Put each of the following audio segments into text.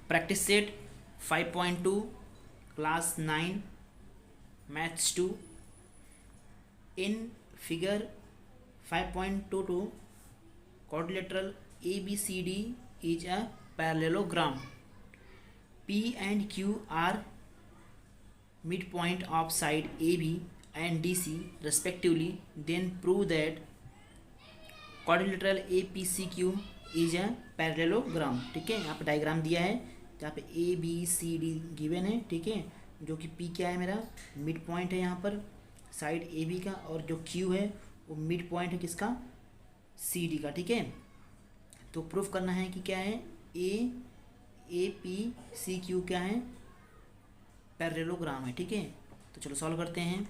Practice set 5.2 class 9 maths 2 in figure 5.22 quadrilateral ABCD is a parallelogram. P and Q are midpoint of side AB and DC respectively. Then prove that quadrilateral APCQ is a parallelogram. ठीक है, यहाँ पे diagram दिया है जहाँ पे ABCD given है, ठीक है, जो कि P क्या है मेरा मिड पॉइंट है यहाँ पर साइड AB का, और जो Q है वो मिड पॉइंट है किसका CD का, ठीक है। तो प्रूफ करना है कि क्या है APCQ क्या है पैरेललोग्राम है, ठीक है। तो चलो सॉल्व करते हैं।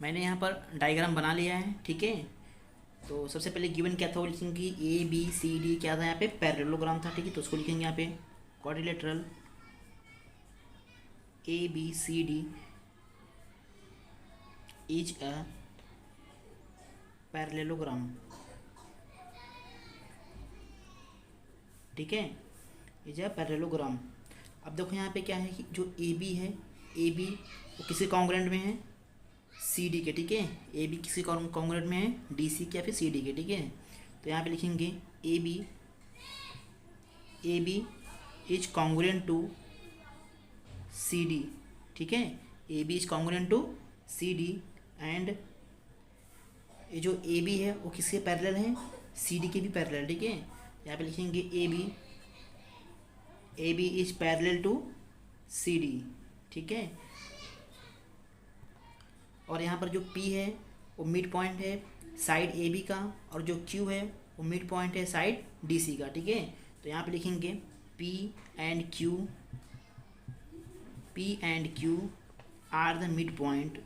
मैंने यहाँ पर डायग्राम बना लिया है, ठीक है। तो सबसे पहले गिवन क्या था वो लिखेंगे ABCD क्या था यहाँ पे पैरेललोग्राम था, ठीक है। तो उसको लिखेंगे यहाँ पे quadrilateral ABCD is a parallelogram, ठीक है, इज अ पैरेललोग्राम। अब देखो यहाँ पे क्या है कि जो AB है, AB वो किसी कॉन्ग्रेंट में है CD के, ठीक है। AB किसी कॉन्ग्रेंट में है DC के या फिर CD के, ठीक है। तो यहाँ पे लिखेंगे AB is congruent to CD, ठीक है। AB is congruent to CD and ये जो AB है वो किसके पैरेलल है CD के भी पैरेलल, ठीक है। यहाँ पे लिखेंगे AB is parallel to CD, ठीक है। और यहाँ पर जो P है वो मिड पॉइंट है साइड AB का, और जो Q है वो मिड पॉइंट है साइड DC का, ठीक है। तो यहाँ पे लिखेंगे P and Q are the mid point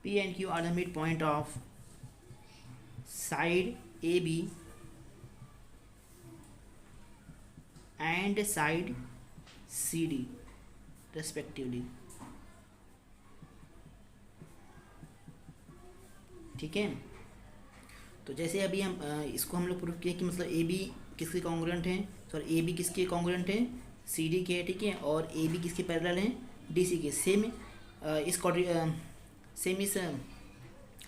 P and Q are the midpoint of side AB and side CD respectively, ठीक है। तो जैसे अभी हम इसको हम लोग प्रूव किया कि मतलब AB किसके कॉन्ग्रुएंट है, सॉरी AB किसके कॉन्ग्रुएंट है CD के, ठीक है, और AB किसके पैरेलल है DC के। सेम इस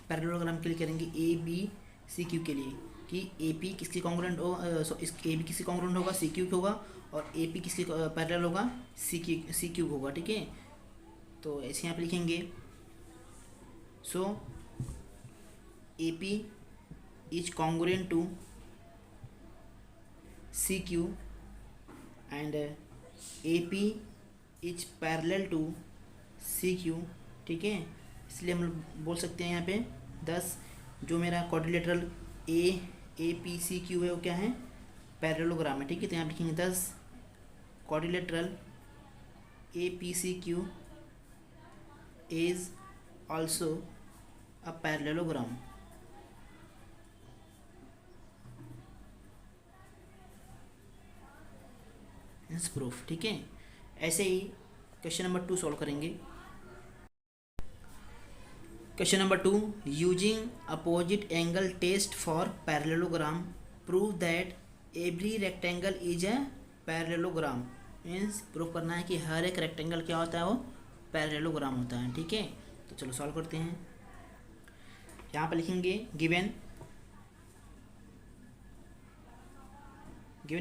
पैरेललोग्राम के लिए करेंगे ABCQ के लिए कि AP किसके कॉन्ग्रुएंट हो, इस AB किसके कॉन्ग्रुएंट होगा CQ होगा, और AP किसके पैरेलल होगा CQ होगा, ठीक है। तो ऐसे यहाँ पे लिखेंगे so AP is congruent to CQ and AP is parallel to CQ, ठीक है। इसलिए हम लोग बोल सकते हैं यहाँ पे 10 जो मेरा क्वाड्रिलेटरल APCQ है वो क्या है पैरेललोग्राम है, ठीक है। तो यहाँ पे लिखेंगे 10 quadrilateral APCQ is also a parallelogram. It's proof, ठीक है। ऐसे ही क्वेश्चन नंबर 2 सॉल्व करेंगे। Question number 2 using opposite angle test for parallelogram prove that every rectangle is a parallelogram. Means prove करना है कि हर एक रेक्टेंगल क्या होता है वो पैरेललोग्राम होता है, ठीक है। तो चलो सॉल्व करते हैं। यहाँ पर लिखेंगे गिवन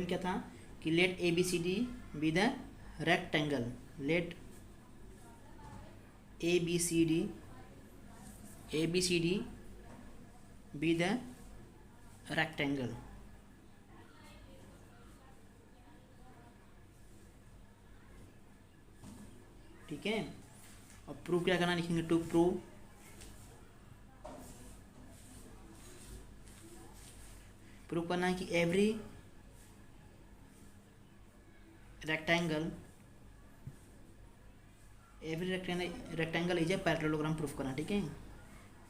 क्या था कि let ABCD be the rectangle, let ABCD be the rectangle, ठीक है। अब प्रूव क्या करना लिखेंगे टू प्रूव करना है कि every rectangle is a parallelogram proof करना, ठीक है।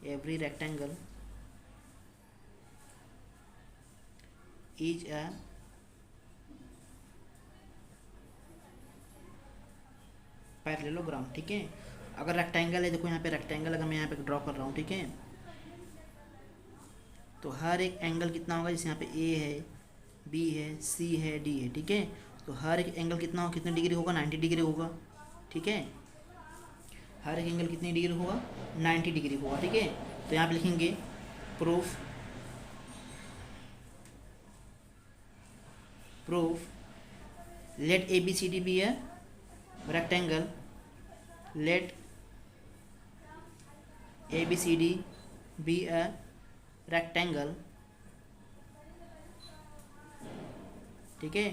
Every rectangle is a parallelogram, ठीक है। अगर रेक्टेंगल है, देखो यहाँ पे रेक्टेंगल अगर मैं यहाँ पे ड्रॉ कर रहा हूँ, ठीक है, तो हर एक एंगल कितना होगा, जैसे यहाँ पे ए है, बी है, सी है, डी है, ठीक है। तो हर एक एंगल कितना होगा, कितने डिग्री होगा, 90 डिग्री होगा, ठीक है। हर एक एंगल कितनी डिग्री होगा, 90 डिग्री होगा, ठीक है। तो यहाँ पे लिखेंगे proof let A B C D be a rectangle, let A B C D be a rectangle, ठीक है।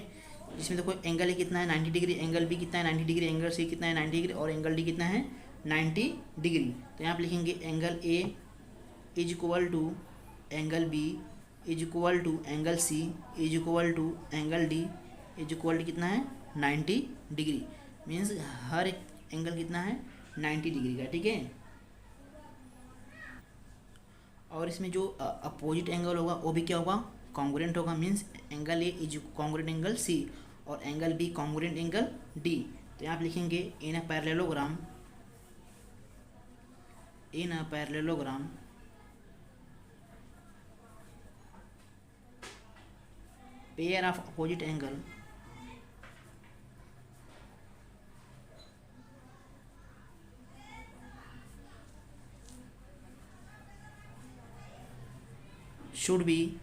जिसमें देखो एंगल ए कितना है 90 डिग्री, एंगल बी कितना है 90 डिग्री, एंगल सी कितना है 90 डिग्री और एंगल डी कितना है 90 डिग्री। तो यहाँ पे लिखेंगे angle A is equal to angle B is equal to angle C is equal to angle D is equal to कितना है 90 डिग्री। मीन्स हर एक एंगल कितना है 90 डिग्री का, ठीक है। और इसमें जो अपोजिट एंगल होगा वो भी क्या होगा, कॉन्ग्रुएंट होगा। Means angle A is congruent angle C और angle B congruent angle D. तो यहाँ पे लिखेंगे in a parallelogram pair of opposite angle should be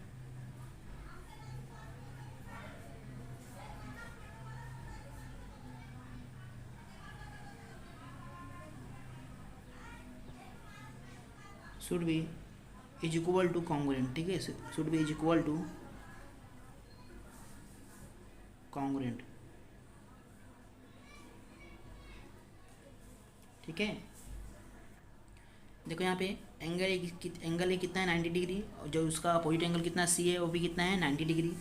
is equal to congruent, ठीक है। should be is equal to congruent, ठीक है। देखो यहाँ पे एंगल ए कितना है 90 डिग्री और जो उसका अपोजिट एंगल कितना सी है वो भी कितना है 90 डिग्री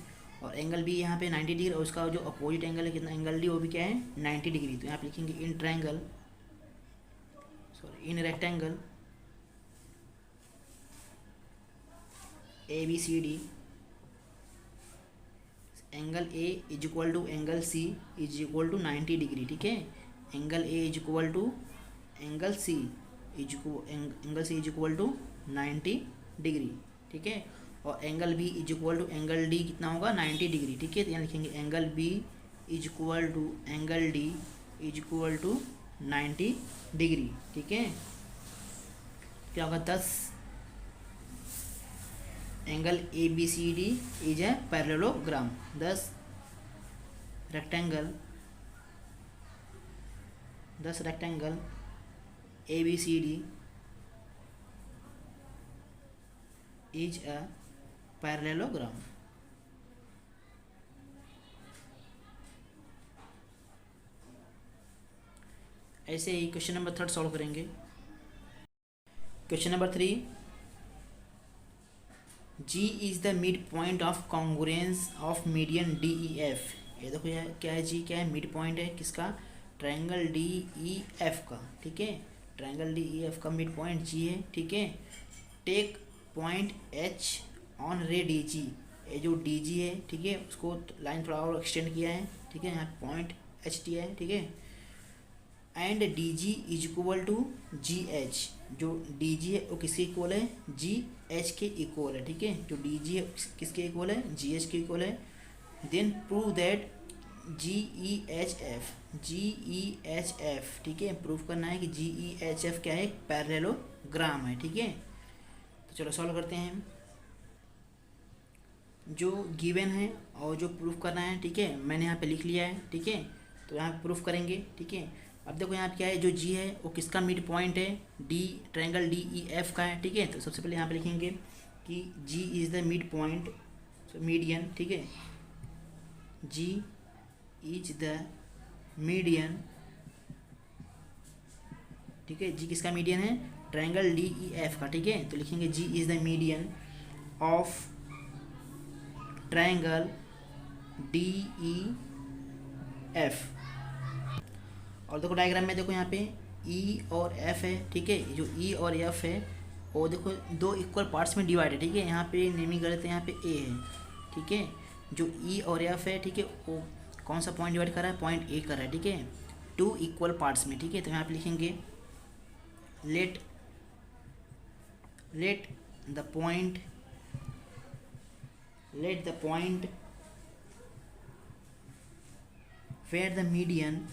और एंगल बी यहाँ पे 90 डिग्री और उसका जो अपोजिट एंगल है कितना एंगल डी वो भी क्या है 90 डिग्री। तो यहाँ पे लिखेंगे in rectangle A B C D angle A is equal to angle C is equal to 90 degree, ठीक है। Angle A is equal to angle C is equal to 90 degree, ठीक है। और angle B is equal to angle D कितना होगा 90 degree, ठीक है। तो यहाँ लिखेंगे angle B is equal to angle D is equal to 90 degree, ठीक है। क्या होगा 10 angle A B C D is a parallelogram, 10 rectangle A B C D is a parallelogram. ऐसे ही क्वेश्चन नंबर 3 सॉल्व करेंगे। Question number 3, G is the mid point of congruence of median D E F. ये देखो यार क्या है, G क्या है, मिड पॉइंट है किसका, ट्रायंगल डी ई एफ का, ठीक है। ट्रायंगल डी ई एफ का मिड पॉइंट G है, ठीक है। Take point H on ray D G, ये जो डी जी है, ठीक है, उसको लाइन थोड़ा और एक्सटेंड किया है, ठीक है। यहाँ पॉइंट H दिया है, ठीक है। And D G is equal to G H, जो डी जी है वो किसके इक्वल है, जी एच के इक्वल है, ठीक है। जो डी जी है किसके इक्वल है, जी एच के इक्वल है। Then prove that G E H F, ठीक है। प्रूव करना है कि जी ई एच एफ क्या है, एक पैरेललोग्राम है, ठीक है। तो चलो सॉल्व करते हैं। जो गिवन है और जो प्रूफ करना है, ठीक है, मैंने यहाँ पे लिख लिया है, ठीक है। तो यहाँ पे प्रूफ करेंगे, ठीक है। अब देखो यहाँ पे क्या है, जो जी है वो किसका मिड पॉइंट है, D triangle D E F का है, ठीक है। तो सबसे पहले यहाँ पे लिखेंगे कि G is the mid point, median, ठीक है। जी इज द मीडियन, ठीक है। जी किसका मीडियन है, ट्रायंगल डी ई एफ का, ठीक है। तो लिखेंगे G is the median of triangle D E F. और देखो डायग्राम में देखो यहाँ पे ई और एफ है, ठीक है। जो ई और एफ है वो देखो दो इक्वल पार्ट्स में डिवाइड है, ठीक है। यहाँ पे नेमिंग गलत है, यहाँ पे ए है, ठीक है। जो ई और एफ है, ठीक है, वो कौन सा पॉइंट डिवाइड कर रहा है, पॉइंट ए कर रहा है, ठीक है, 2 इक्वल पार्ट्स में, ठीक है। तो यहाँ पे लिखेंगे let the point let the point where the median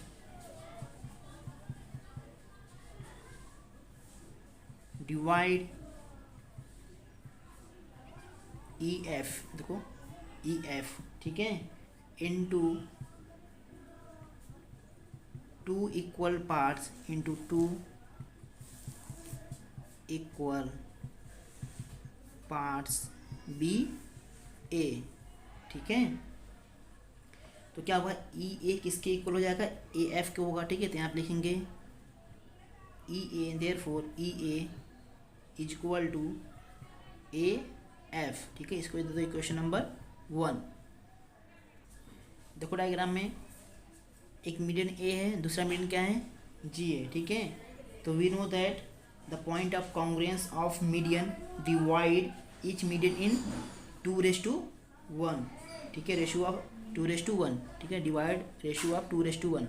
divide EF, देखो EF, ठीक है, into two equal parts, into two equal parts B A, ठीक है। तो क्या होगा, ई ए किसके इक्वल हो जाएगा, ए एफ के होगा, ठीक है। तो यहाँ पे लिखेंगे E A, therefore E A is equal to A F, ठीक है। इसको दे दो इक्वेशन नंबर 1। देखो डायग्राम में एक मीडियन ए है, दूसरा मीडियन क्या है, जी है, ठीक है। तो we know that the point of congruence of median divide each median in 2:1, ठीक है, रेशियो ऑफ 2:1, ठीक है, डिवाइड रेशियो ऑफ 2:1।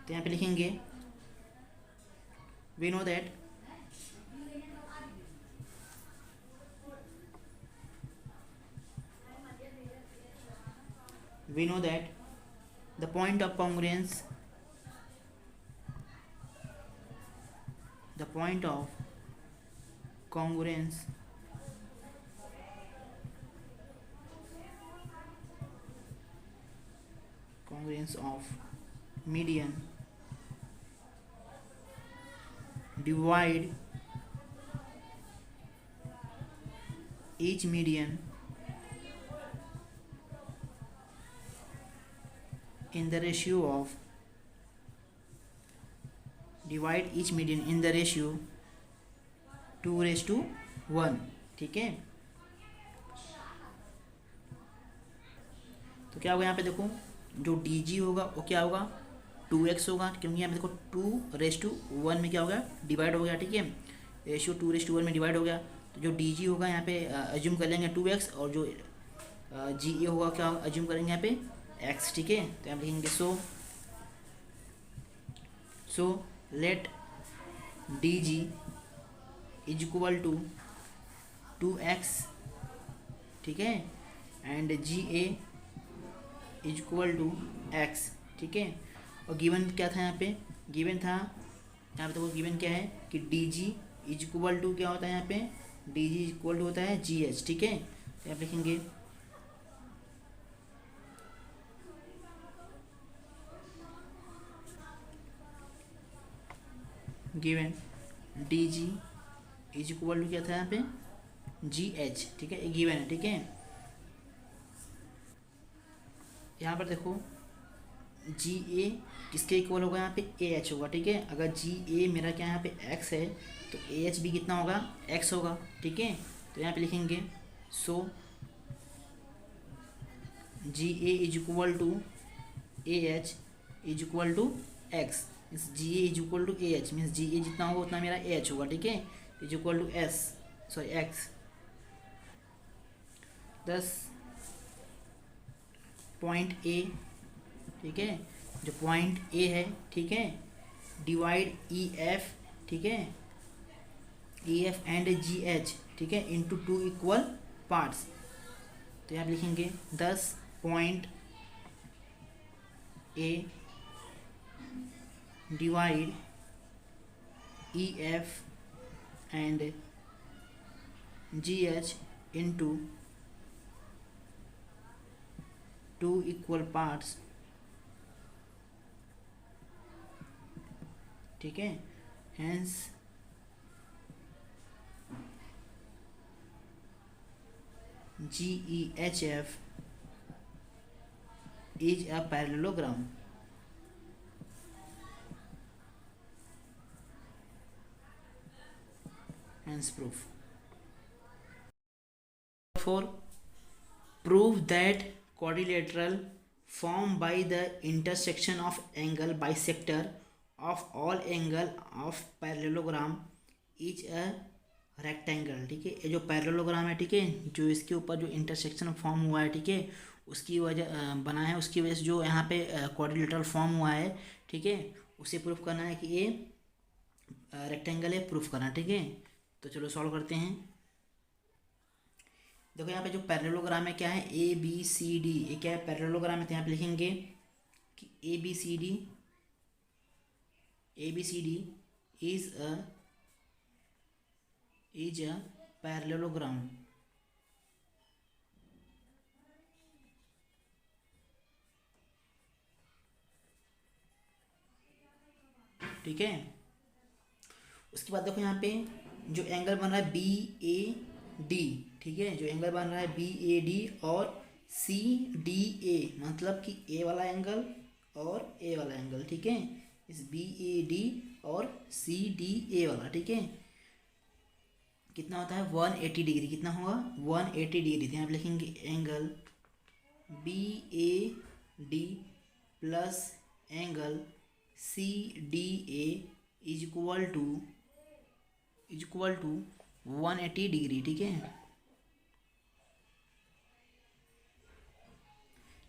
तो यहाँ पे लिखेंगे we know that the point of congruence, the point of congruence of median divide each median in the ratio of, divide each median in the ratio 2:1, ठीक है। तो क्या होगा यहाँ पे देखो, जो डी जी होगा वो क्या होगा 2x होगा, क्योंकि यहाँ पे देखो 2:1 में क्या हो गया, डिवाइड हो गया, ठीक है, रेशियो 2:1 में डिवाइड हो गया। तो जो डी जी होगा यहाँ पे अज्यूम कर लेंगे 2x, और जो जी ए होगा क्या अज्यूम करेंगे यहाँ पे x, ठीक है। तो यहाँ लिखेंगे so let D G is equal to 2x, ठीक है, and G A is equal to x, ठीक है। और गिवन क्या था यहाँ पे, गिवन था यहाँ पे, देखो गिवन क्या है कि D G is equal to क्या होता है यहाँ पे, D G is equal to होता है जी एच, ठीक है। तो यहाँ लिखेंगे given D G is equal to क्या था यहाँ पे, जी एच, ठीक है, ये गिवन है, ठीक है। यहाँ पर देखो जी ए किसके इक्वल होगा, यहाँ पे ए एच होगा, ठीक है। अगर जी ए मेरा क्या यहाँ पे एक्स है, तो ए एच भी कितना होगा, एक्स होगा, ठीक है। तो यहाँ पे लिखेंगे so G A is equal to A H is equal to X, means G A is equal to A H, means G A जितना होगा उतना मेरा ए एच होगा, ठीक है, is equal to S, sorry X. This point A, ठीक है, जो पॉइंट ए है, ठीक है, डिवाइड ई एफ, ठीक है, E F and ji H, ठीक है, इंटू 2 इक्वल पार्ट्स। तो यहाँ लिखेंगे 10 point A divide E F and ji H into 2 equal parts, ठीक है। Hence GEHF is a parallelogram. Hence proof. Therefore, prove that quadrilateral formed by the intersection of angle bisector of all angle of parallelogram is a rectangle, ठीक है। ये जो parallelogram है, ठीक है, जो इसके ऊपर जो इंटरसेक्शन फॉर्म हुआ है, ठीक है, उसकी वजह बना है, उसकी वजह से जो यहाँ पे क्वाड्रिलेटरल फॉर्म हुआ है, ठीक है, उसे प्रूफ करना है कि ये रेक्टेंगल है, प्रूफ करना है, ठीक है। तो चलो सॉल्व करते हैं। देखो यहाँ पे जो पैरेललोग्राम है क्या है, ए बी सी डी, ये क्या है पैरेललोग्राम है, तो यहाँ पे लिखेंगे कि A B C D is a parallelogram. ठीक है। उसके बाद देखो यहाँ पे जो एंगल बन रहा है बी ए डी, ठीक है, जो एंगल बन रहा है बी ए डी और सी डी ए, मतलब कि ए वाला एंगल और ए वाला एंगल, ठीक है, इस बी ए डी और सी डी ए वाला, ठीक है, कितना होता है 180 डिग्री, कितना होगा 180 डिग्री। तो यहाँ पे लिखेंगे angle B A D plus angle C D A is equal to 180 degree, ठीक है।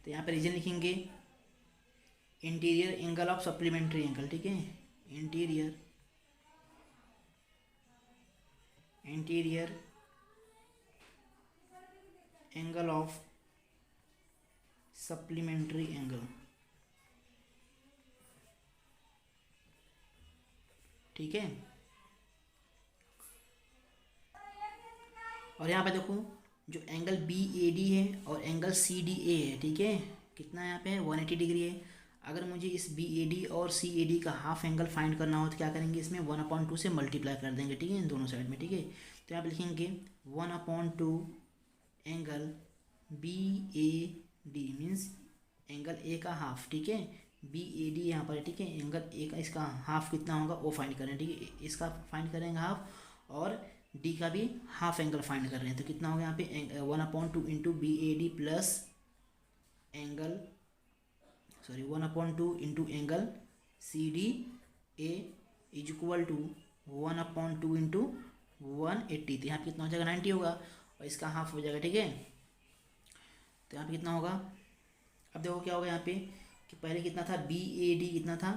तो यहाँ पे रीजन लिखेंगे interior angle of supplementary angle, ठीक है, interior angle of supplementary angle, ठीक है। और यहाँ पे देखो जो एंगल बी ए डी है और एंगल सी डी ए है, ठीक है, कितना यहाँ पे 180 डिग्री है। अगर मुझे इस बी ए डी और सी ए डी का हाफ एंगल फाइंड करना हो तो क्या करेंगे, इसमें 1/2 से मल्टीप्लाई कर देंगे, ठीक है, इन दोनों साइड में, ठीक है। तो यहाँ पे लिखेंगे 1/2 angle B A D means angle A का हाफ, ठीक है, बी ए डी यहाँ पर, ठीक है, एंगल ए का इसका हाफ कितना होगा वो फाइंड करें, ठीक है, इसका फाइंड करेंगे हाफ, और डी का भी हाफ एंगल फाइंड कर रहे हैं, तो कितना होगा यहाँ पे 1/2 into B A D plus angle 1/2 into angle C D A is equal to 1/2 into 180। तो यहाँ पे कितना हो जाएगा 90 होगा और इसका हाफ हो जाएगा, ठीक है। तो यहाँ पे कितना होगा, अब देखो क्या होगा यहाँ पे कि पहले कितना था बी ए डी, कितना था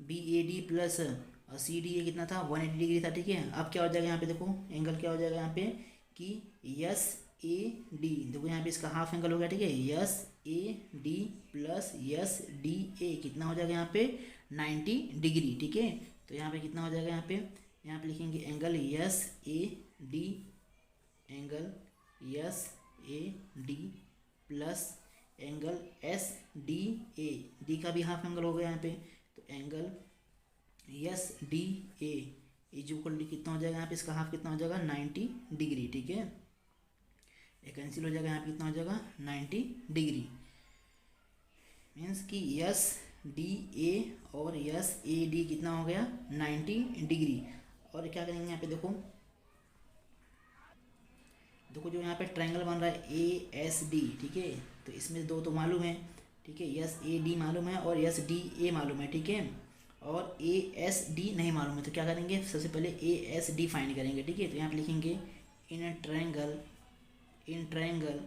B A D plus C D A कितना था 180 डिग्री था, ठीक है। अब क्या हो जाएगा यहाँ पे देखो एंगल क्या हो जाएगा यहाँ पे कि यस ए डी, देखो यहाँ पे इसका हाफ एंगल हो गया, ठीक है, yes A D plus yes D A कितना हो जाएगा यहाँ पे 90 डिग्री, ठीक है। तो यहाँ पे कितना हो जाएगा यहाँ पे लिखेंगे angle S A D, angle S A D plus angle S D A, D का भी हाफ एंगल हो गया यहाँ पे, तो angle S D A is equal to कितना हो जाएगा यहाँ पे इसका हाफ कितना हो जाएगा 90 डिग्री, ठीक है, ये कैंसिल हो जाएगा, यहाँ पे कितना हो जाएगा 90 डिग्री, मीन्स कि यस डी ए और यस ए डी कितना हो गया 90 डिग्री। और क्या करेंगे यहाँ पे देखो जो यहाँ पे ट्रायंगल बन रहा है ए एस डी, ठीक है, तो इसमें दो तो मालूम है, ठीक है, यस ए डी मालूम है और यस डी ए मालूम है, ठीक है, और ए एस डी नहीं मालूम है। तो क्या करेंगे सबसे पहले ए एस डी फाइंड करेंगे, ठीक है। तो यहाँ पे लिखेंगे in triangle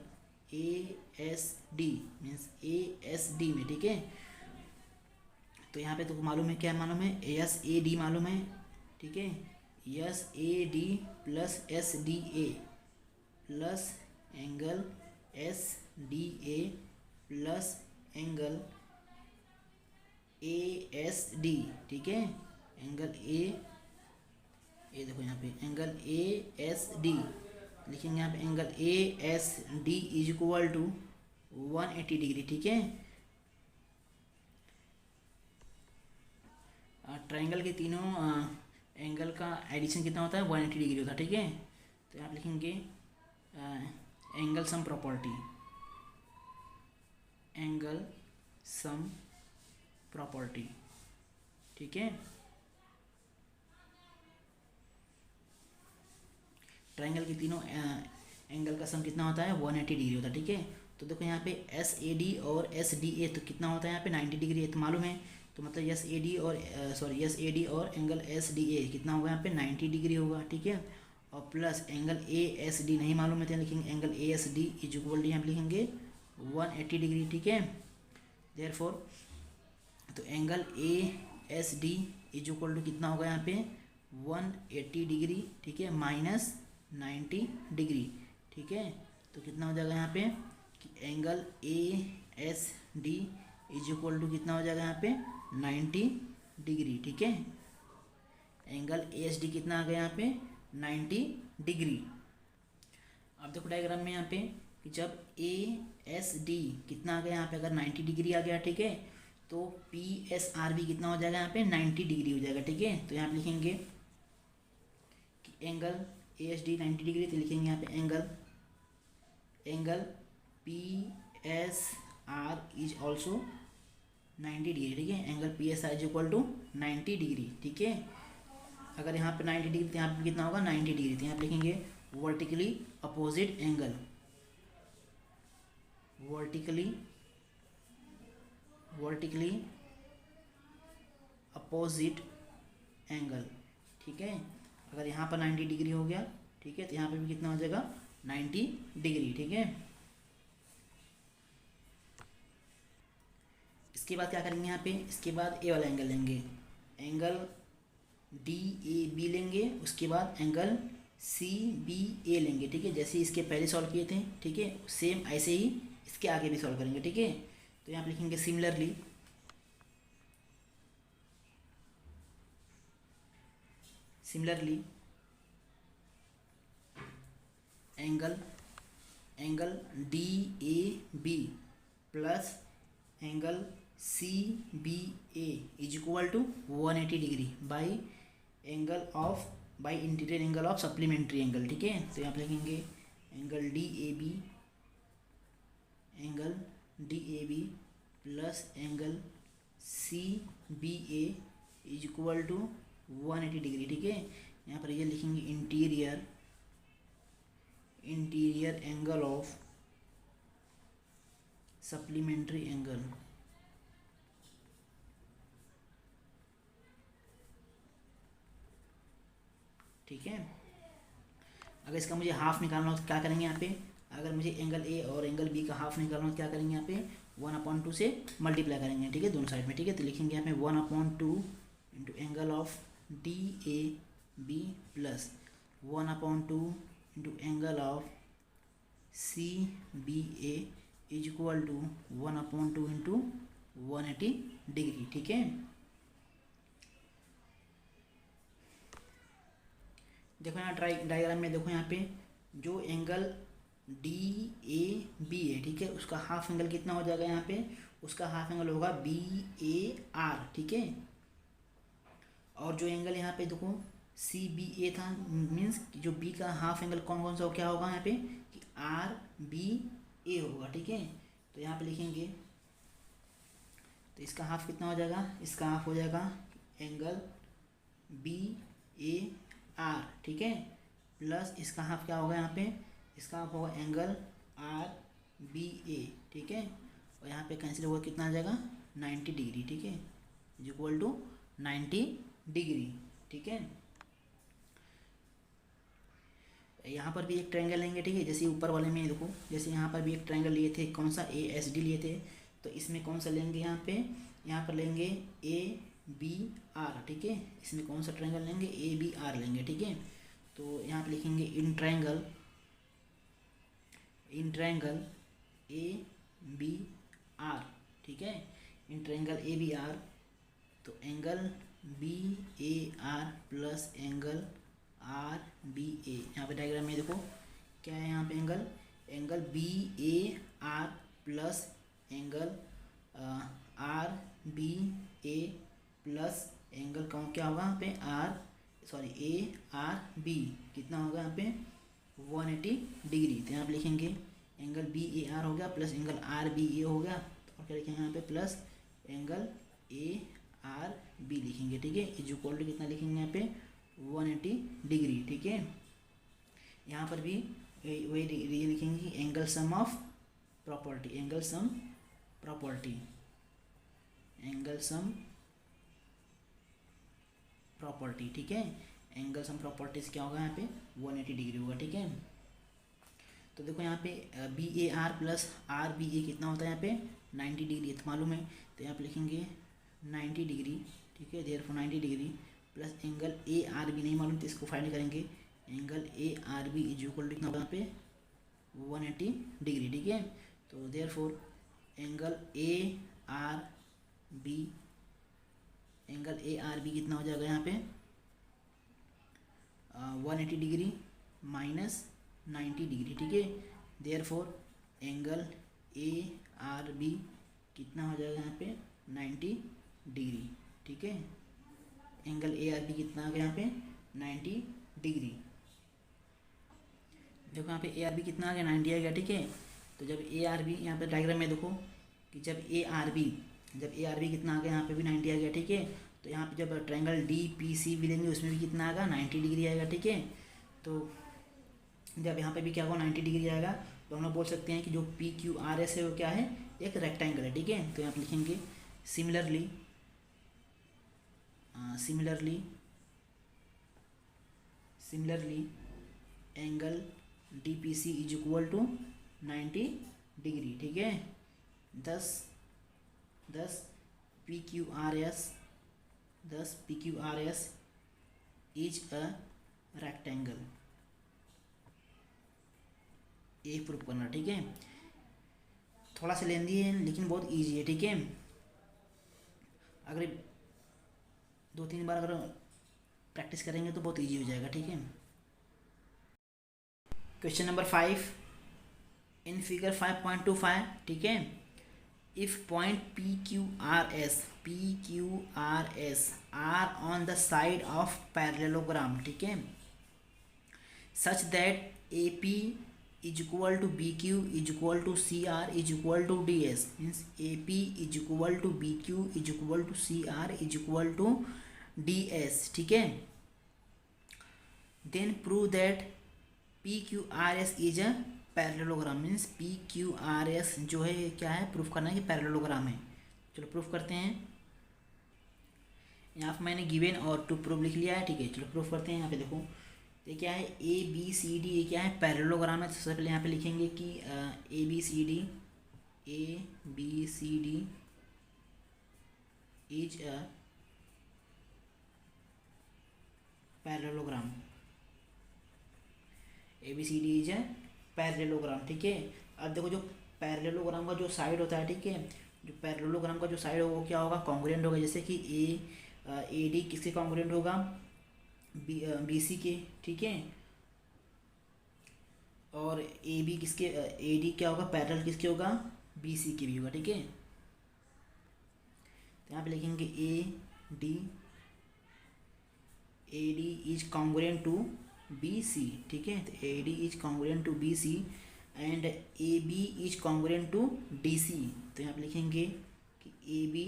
A S D means A S D में, ठीक है। तो यहाँ पे तो मालूम है क्या मालूम है एस ए डी मालूम है, ठीक है, yes A D plus S D A plus angle S D A plus angle A S D, ठीक है, एंगल ए देखो यहाँ पे एंगल ए एस डी लिखेंगे यहाँ पे angle A S D is equal to 180 degree, ठीक है। ट्रायंगल के तीनों एंगल का एडिशन कितना होता है 180 डिग्री होता है, ठीक है। तो यहाँ पे लिखेंगे एंगल सम प्रॉपर्टी, ठीक है। ट्रायंगल के तीनों एंगल का सम कितना होता है 180 डिग्री होता है, ठीक है। तो देखो यहाँ पे एस ए डी और एस डी ए तो कितना होता है यहाँ पे 90 डिग्री है, तो मालूम है, तो मतलब यस ए डी और यस ए डी और एंगल एस डी ए कितना होगा यहाँ पे 90 डिग्री होगा, ठीक है। और plus angle A S D नहीं मालूम है तो लिखेंगे angle A S D is equal to यहाँ पे लिखेंगे 180 डिग्री, ठीक है। देयरफॉर तो angle A S D is equal to कितना होगा यहाँ पे 180 डिग्री, ठीक है, माइनस 90 डिग्री, ठीक है। तो कितना हो जाएगा यहाँ पे कि angle A S D is equal to कितना हो जाएगा यहाँ पे 90 डिग्री। ठीक है, एंगल ए एस डी कितना आ गया यहाँ पे 90 डिग्री। अब देखो डायग्राम में यहाँ पे कि जब ए एस डी कितना आ गया यहाँ पे, अगर 90 डिग्री आ गया, ठीक है, तो पी एस आर भी कितना हो जाएगा यहाँ पे 90 डिग्री हो जाएगा। ठीक है, तो यहाँ पे लिखेंगे कि angle A S D 90 degree, तो लिखेंगे यहाँ पे angle P S R is also 90 degree. ठीक है, angle P S R is equal to 90 degree. ठीक है, अगर यहाँ पे 90 डिग्री तो यहाँ पे कितना होगा 90 डिग्री, तो यहाँ पे लिखेंगे vertically opposite angle, vertically opposite angle. ठीक है, अगर यहाँ पर 90 डिग्री हो गया, ठीक है, तो यहाँ पे भी कितना हो जाएगा 90 डिग्री। ठीक है, इसके बाद क्या करेंगे यहाँ पे, इसके बाद ए वाला एंगल लेंगे, एंगल डी ए बी लेंगे, उसके बाद एंगल सी बी ए लेंगे। ठीक है, जैसे इसके पहले सॉल्व किए थे, ठीक है, सेम ऐसे ही इसके आगे भी सॉल्व करेंगे। ठीक है, तो यहाँ पे लिखेंगे similarly angle D A B plus angle C B A is equal to 180 degree by interior angle of supplementary angle. ठीक है, तो यहाँ पे लिखेंगे angle D A B plus angle C B A is equal to 180 degree. ठीक है, यहाँ पर ये लिखेंगे interior angle of supplementary angle. ठीक है, अगर इसका मुझे हाफ निकालना हो तो क्या करेंगे यहाँ पे, अगर मुझे एंगल ए और एंगल बी का हाफ निकालना हो तो क्या करेंगे यहाँ पे 1/2 से मल्टीप्लाई करेंगे। ठीक है, दोनों साइड में। ठीक है, तो लिखेंगे यहाँ पे 1/2 into angle of D A B plus 1/2 into angle of C B A is equal to 1/2 into 180 degree. ठीक है, देखो यहाँ डायग्राम में देखो यहाँ पे जो एंगल डी ए बी है, ठीक है, उसका हाफ एंगल कितना हो जाएगा यहाँ पे, उसका हाफ एंगल होगा बी ए आर। ठीक है, और जो एंगल यहाँ पे देखो सी बी ए था, मीन्स जो बी का हाफ एंगल कौन कौन सा क्या होगा यहाँ पे कि आर बी ए होगा। ठीक है, तो यहाँ पे लिखेंगे, तो इसका हाफ कितना हो जाएगा, इसका हाफ हो जाएगा एंगल बी ए आर। ठीक है, प्लस इसका हाफ क्या होगा यहाँ पे, इसका हाफ होगा एंगल आर बी ए। ठीक है, और यहाँ पे कैंसिल होगा, कितना आ जाएगा 90 डिग्री। ठीक है, इज इक्वल टू 90 डिग्री। ठीक है, यहाँ पर भी एक ट्रायंगल लेंगे। ठीक है, जैसे ऊपर वाले में देखो, जैसे यहाँ पर भी एक ट्रायंगल लिए थे, कौन सा ए एस डी लिए थे, तो इसमें कौन सा लेंगे यहाँ पर लेंगे ए बी आर। ठीक है, इसमें कौन सा ट्रायंगल लेंगे, ए बी आर लेंगे। ठीक है, तो यहाँ पे लिखेंगे in triangle A B R. ठीक है, in triangle A B R, तो angle B A R plus angle R B A, यहाँ पे डायग्राम में देखो क्या है, यहाँ पे angle B A R plus angle R B A plus angle कौन क्या होगा यहाँ पे ए आर बी, कितना होगा यहाँ पे 180 डिग्री। तो यहाँ पे लिखेंगे एंगल बी ए आर हो गया plus angle R B A हो गया, और क्या लिखेंगे यहाँ पे plus angle A R B लिखेंगे। ठीक है, इज इक्वल टू कितना लिखेंगे यहाँ पे 180 डिग्री। ठीक है, यहाँ पर भी वही लिखेंगे angle sum of property, angle sum property. ठीक है, एंगल सम प्रॉपर्टीज क्या होगा यहाँ पे 180 डिग्री होगा। ठीक है, तो देखो यहाँ पे B A R plus R B A कितना होता है यहाँ पे 90 डिग्री, तो मालूम है, तो यहाँ पे लिखेंगे 90 डिग्री। ठीक है, therefore 90 degree plus angle A R B नहीं मालूम, तो इसको फाइंड करेंगे, angle A R B is equal to कितना होगा यहाँ पे 180 डिग्री, ठीक है। तो therefore angle A R B, angle A R B कितना हो जाएगा यहाँ पे 180 डिग्री माइनस 90 डिग्री, ठीक है। Therefore angle A R B कितना हो जाएगा यहाँ पे 90 डिग्री, ठीक है। एंगल ए आर बी कितना आ गया यहाँ पे 90 डिग्री। देखो यहाँ पे ए आर बी कितना आ गया 90 आ गया, ठीक है। तो जब ए आर बी यहाँ पे डायग्राम में देखो कि जब ए आर बी कितना आ गया यहाँ पे भी 90 आ गया, ठीक है। तो यहाँ पे जब ट्रायंगल डी पी सी भी लेंगे उसमें भी कितना आएगा 90 डिग्री आएगा, ठीक है। तो जब यहाँ पे भी क्या होगा 90 डिग्री आएगा, तो हम लोग बोल सकते हैं कि जो पी क्यू आर एस है वो क्या है, एक रेक्टेंगल है, ठीक है। तो यहाँ पे लिखेंगे similarly angle D P C is equal to 90 degree, ठीक है। Thus P Q R S is a rectangle, ये प्रूफ करना, ठीक है। थोड़ा सा लेंदी है लेकिन बहुत इजी है, ठीक है। अगर 2-3 बार अगर प्रैक्टिस करेंगे तो बहुत इजी हो जाएगा, ठीक है। क्वेश्चन नंबर 5 इन फिगर 5.25, ठीक है। If point P Q R S are on the side of parallelogram, ठीक है, such that A P is equal to B Q is equal to C R is equal to D S, means A P is equal to B Q is equal to C R is equal to D S, ठीक है। Then prove that P Q R S is a parallelogram, means P Q R S जो है क्या है, proof करना है कि parallelogram है। चलो प्रूफ करते हैं। यहाँ पर मैंने गिवन और टू प्रूफ लिख लिया है, ठीक है। चलो प्रूफ करते हैं। यहाँ पे देखो ये क्या है, ए बी सी डी, ये क्या है पैरेललोग्राम है। सबसे पहले यहाँ पे लिखेंगे कि A B C D is a parallelogram, A B C D is a parallelogram, ठीक है। अब देखो जो पैरेललोग्राम का जो साइड होता है, ठीक है, जो पैरेललोग्राम का जो साइड होगा वो क्या होगा, कॉन्ग्रुएंट होगा। जैसे कि ए डी किसके कॉन्ग्रुएंट होगा, बी सी के, ठीक है। और ए बी किसके, ए डी क्या होगा पैरेलल किसके होगा, बी सी के भी होगा, ठीक है। तो यहाँ पे लिखेंगे A D is congruent to B C, ठीक है। तो A D is congruent to B C and A B is congruent to D C. तो यहाँ पे लिखेंगे कि A B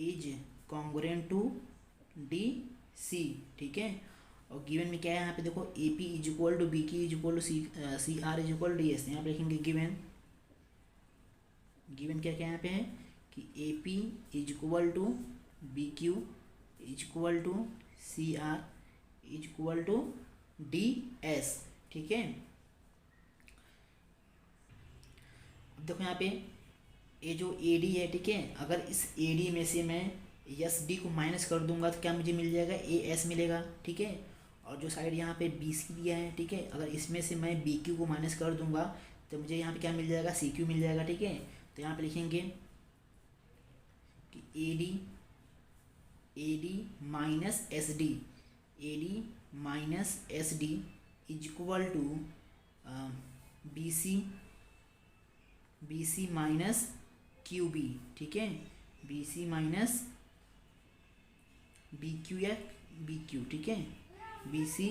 is congruent to D C, ठीक है। और गिवन में क्या है यहाँ पे देखो, A P is equal to B Q is equal to C R is equal to D S. यहाँ पे लिखेंगे गिवन क्या क्या यहाँ पे है कि A P is equal to B Q is equal to C R is equal to D S, ठीक है। अब देखो यहाँ पे ये जो ए डी है, ठीक है, अगर इस ए डी में से मैं एस डी को माइनस कर दूंगा तो क्या मुझे मिल जाएगा, ए एस मिलेगा, ठीक है। और जो साइड यहाँ पे बी सी दिया है, ठीक है, अगर इसमें से मैं बी क्यू को माइनस कर दूंगा तो मुझे यहाँ पे क्या मिल जाएगा, सी क्यू मिल जाएगा, ठीक है। तो यहाँ पे लिखेंगे कि A D minus S D, A D minus S D is equal to B C minus Q B, ठीक है। B C minus B Q या बी क्यू, ठीक है। B C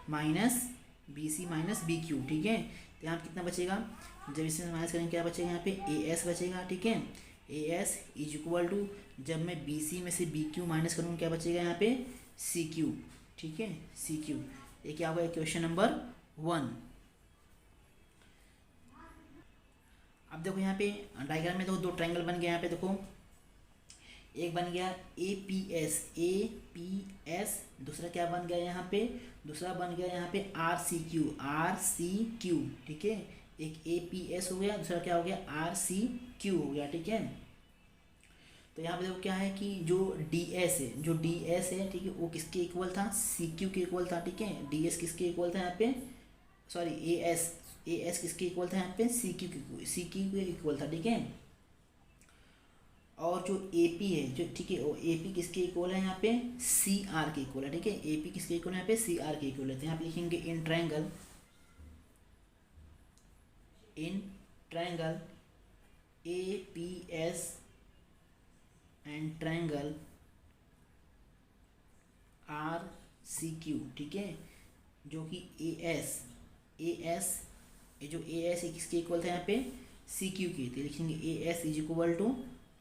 minus B Q, ठीक है। तो यहाँ पे कितना बचेगा, जब इसमें माइनस करेंगे क्या बचेगा, यहाँ पे ए एस बचेगा, ठीक है। A S is equal to, जब मैं बी सी में से बी क्यू माइनस करूँगा क्या बचेगा यहाँ पे, सी क्यू, ठीक है, सी क्यू। ये क्या होगा, क्वेश्चन नंबर 1। अब देखो यहाँ पे डायग्राम में देखो दो ट्रायंगल बन गया। यहाँ पे देखो एक बन गया ए पी एस, दूसरा क्या बन गया यहाँ पे, दूसरा बन गया यहाँ पे आर सी क्यू, ठीक है। एक ए पी एस हो गया, दूसरा क्या हो गया, आर सी क्यू हो गया, ठीक है। तो यहाँ पे देखो क्या है कि जो डी एस है, ठीक है, वो किसके इक्वल था, सी क्यू के इक्वल था, ठीक है। डी एस किसके इक्वल था यहाँ पे, सॉरी ए ए एस किसके इक्वल था यहाँ पे, सी क्यू के इक्वल था, ठीक है। और जो ए पी है जो, ठीक है, ए पी किसके इक्वल है यहाँ पे, सी आर के इक्वल है, ठीक है। ए पी किसके इक्वल है यहाँ पे, सी आर के इक्वल है। तो यहाँ पे लिखेंगे in triangle A P S and triangle R C Q, ठीक है। जो कि ए एस ये जो ए एस किसके इक्वल था यहाँ पे, सी क्यू के। तो लिखेंगे A S is equal to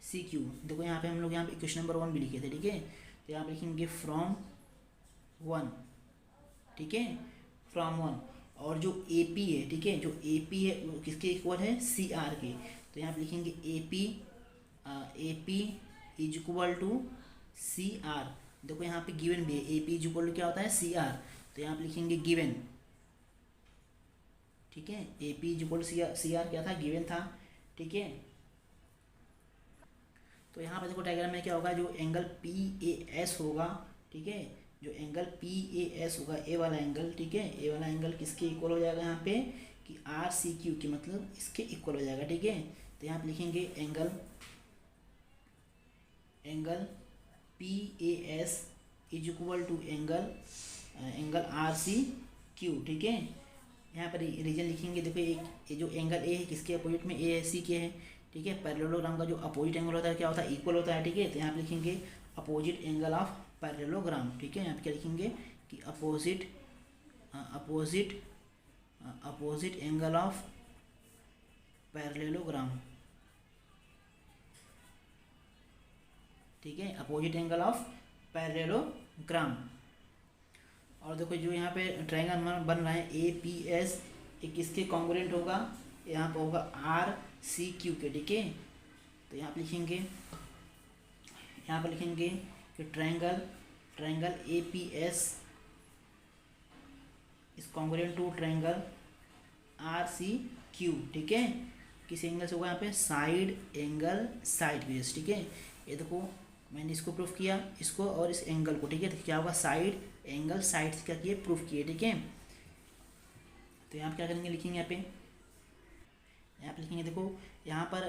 C Q. देखो यहाँ पे हम लोग यहाँ पे क्वेश्चन नंबर 1 भी लिखे थे, ठीक है। तो यहाँ पे लिखेंगे फ्रॉम 1, ठीक है, फ्रॉम 1। और जो ए पी है, ठीक है, जो ए पी है वो किसके इक्वल है, सी आर के। तो यहाँ पे लिखेंगे A P is equal to C R. देखो यहाँ पे गिवन भी है, A P is equal to क्या होता है, सी आर। तो यहाँ पे लिखेंगे गिवन, ठीक है। A P is equal to C R क्या था, गिवन था, ठीक है। तो यहाँ पे देखो डायग्राम में क्या होगा, जो एंगल पी ए एस होगा, ठीक है, जो एंगल पी ए एस होगा, ए वाला एंगल, ठीक है, ए वाला एंगल किसके इक्वल हो जाएगा यहाँ पे, कि आर सी क्यू की, मतलब इसके इक्वल हो जाएगा, ठीक है। तो यहाँ पे लिखेंगे angle P A S is equal to angle R C Q, ठीक है। यहाँ पर रीजन लिखेंगे, देखो ये जो एंगल ए है किसके अपोजिट में, ए सी के है, ठीक है। पैरेललोग्राम का जो अपोजिट एंगल होता है क्या होता है, इक्वल होता है, ठीक है। तो यहाँ पे लिखेंगे अपोजिट एंगल ऑफ पैरेललोग्राम, ठीक है। यहाँ पे क्या लिखेंगे कि अपोजिट एंगल ऑफ पैरेललोग्राम, ठीक है, अपोजिट एंगल ऑफ पैरेललोग्राम। और देखो जो यहाँ पे ट्रायंगल बन रहा है ए पी एस, ये किसके कॉन्ग्रुएंट होगा, यहाँ पे होगा आर सी क्यू के, ठीक है। तो यहाँ पे लिखेंगे कि triangle A P S is congruent to triangle R C Q, ठीक है। किस एंगल से होगा यहाँ पे, साइड एंगल साइड बेस, ठीक है। ये देखो मैंने इसको प्रूफ किया, इसको और इस एंगल को, ठीक है। तो क्या होगा, साइड एंगल साइड से क्या किए, प्रूफ किए, ठीक है। तो यहाँ पे क्या करेंगे, लिखेंगे यहाँ पे लिखेंगे, देखो यहाँ पर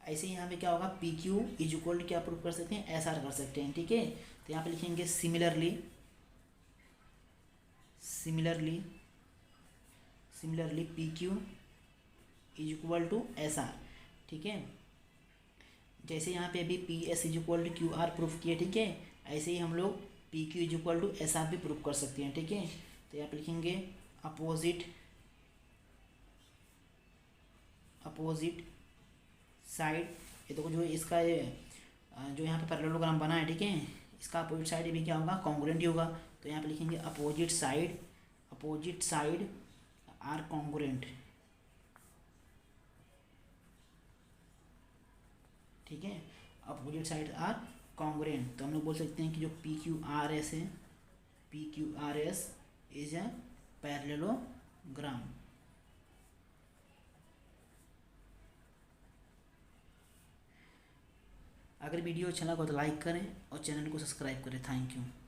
ऐसे यहाँ पे क्या होगा, P Q is equal to क्या प्रूफ कर सकते हैं, एस आर कर सकते हैं, ठीक है। तो यहाँ पे लिखेंगे similarly P Q is equal to S R, ठीक है। जैसे यहाँ पे अभी P S is equal to Q R proof किए, ठीक है, ऐसे ही हम लोग P Q is equal to S R भी प्रूफ कर सकते हैं, ठीक है। तो यहाँ पे लिखेंगे अपोजिट साइड, ये देखो जो इसका जो यहाँ पे पैरेललोग्राम बना है, ठीक है, इसका अपोजिट साइड भी क्या होगा, कॉन्ग्रुएंट ही होगा। तो यहाँ पे लिखेंगे अपोजिट साइड आर कॉन्ग्रुएंट, ठीक है, अपोजिट साइड आर कॉन्ग्रुएंट। तो हम लोग बोल सकते हैं कि जो पी क्यू आर एस है, P Q R S is a parallelogram. अगर वीडियो अच्छा लगा तो लाइक करें और चैनल को सब्सक्राइब करें। Thank you.